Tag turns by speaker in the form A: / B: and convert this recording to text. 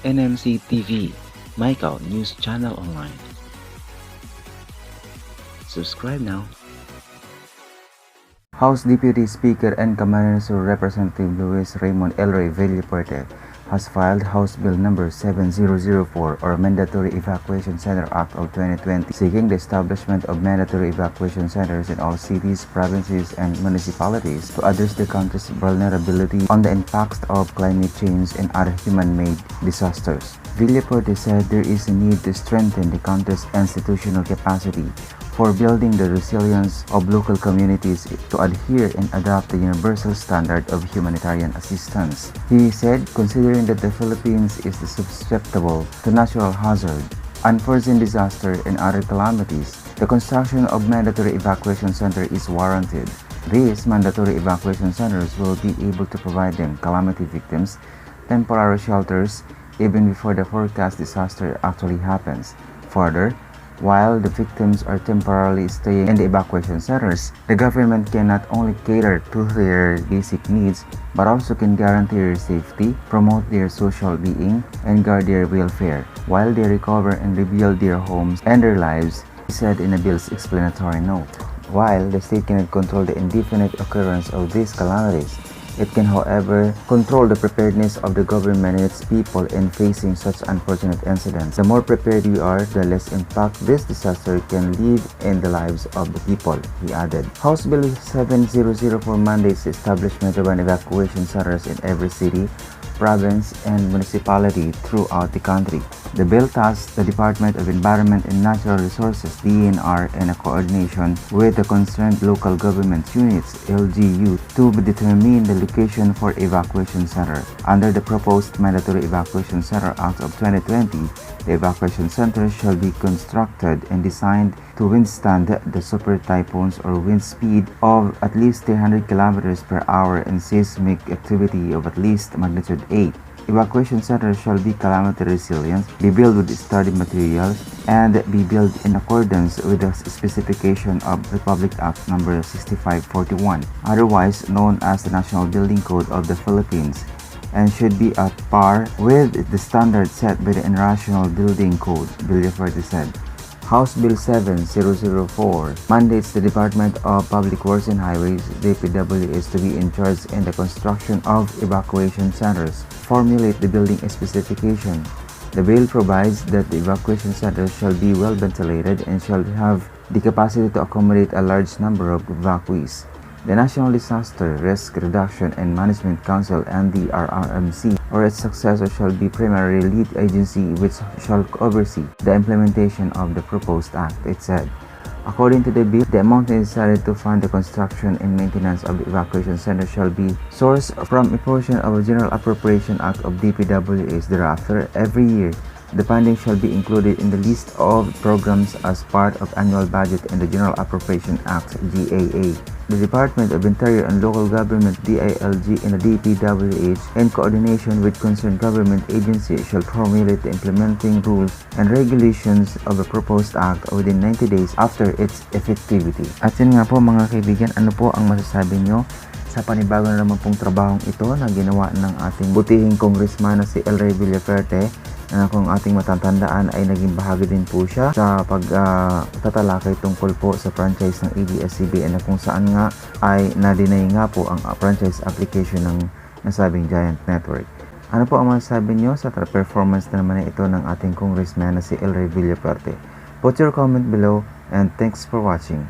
A: MNC TV, Michael News Channel Online. Subscribe now.
B: House Deputy Speaker and Camarines Representative Luis Lray Villafuerte has filed House Bill number 7004 or Mandatory Evacuation Center Act of 2020 seeking the establishment of mandatory evacuation centers in all cities, provinces, and municipalities to address the country's vulnerability on the impacts of climate change and other human-made disasters. Villafuerte said there is a need to strengthen the country's institutional capacity for building the resilience of local communities to adhere and adopt the universal standard of humanitarian assistance. He said, considering that the Philippines is susceptible to natural hazard, unforeseen disaster, and other calamities, the construction of mandatory evacuation center is warranted. These mandatory evacuation centers will be able to provide them calamity victims temporary shelters even before the forecast disaster actually happens. Further, while the victims are temporarily staying in the evacuation centers, the government can not only cater to their basic needs, but also can guarantee their safety, promote their social being, and guard their welfare, while they recover and rebuild their homes and their lives, he said in the bill's explanatory note. While the state cannot control the indefinite occurrence of these calamities, it can, however, control the preparedness of the government and its people in facing such unfortunate incidents. The more prepared we are, the less impact this disaster can leave in the lives of the people, he added. House Bill 7004 mandates the establishment of an evacuation centers in every city, province, and municipality throughout the country. The bill tasks the Department of Environment and Natural Resources (DENR) in a coordination with the concerned local government units (LGU) to determine the location for evacuation center. Under the proposed Mandatory Evacuation Center Act of 2020, the evacuation centers shall be constructed and designed to withstand the super typhoons or wind speed of at least 300 km per hour and seismic activity of at least magnitude 8. Evacuation centers shall be calamity resilient, be built with sturdy materials, and be built in accordance with the specification of Republic Act No. 6541, otherwise known as the National Building Code of the Philippines, and should be at par with the standards set by the International Building Code, Villafuerte said. House Bill 7004 mandates the Department of Public Works and Highways (DPWH) to be in charge in the construction of evacuation centers, formulate the building specification. The bill provides that the evacuation centers shall be well ventilated and shall have the capacity to accommodate a large number of evacuees. The National Disaster Risk Reduction and Management Council (NDRRMC) or its successor shall be primary lead agency which shall oversee the implementation of the proposed act, it said. According to the bill, the amount necessary to fund the construction and maintenance of the evacuation center shall be sourced from a portion of the General Appropriation Act of DPWH. Thereafter, every year, the funding shall be included in the list of programs as part of annual budget in the General Appropriation Act (GAA). The Department of Interior and Local Government (DILG) and the DPWH, in coordination with concerned government agencies, shall formulate the implementing rules and regulations of the proposed act within 90 days after its effectivity. At yun nga po mga kaibigan, ano po ang masasabi nyo sa panibago na naman pong trabahong ito na ginawa ng ating butihing congressman na si Lray Villafuerte, na kung ating matatandaan ay naging bahagi din po siya sa pagtatalakay tungkol po sa franchise ng ABS-CBN na kung saan nga ay na-deny nga po ang franchise application ng nasabing Giant Network. Ano po ang masasabi nyo sa performance na naman ito ng ating congressman na si Lray Villafuerte? Put your comment below and thanks for watching.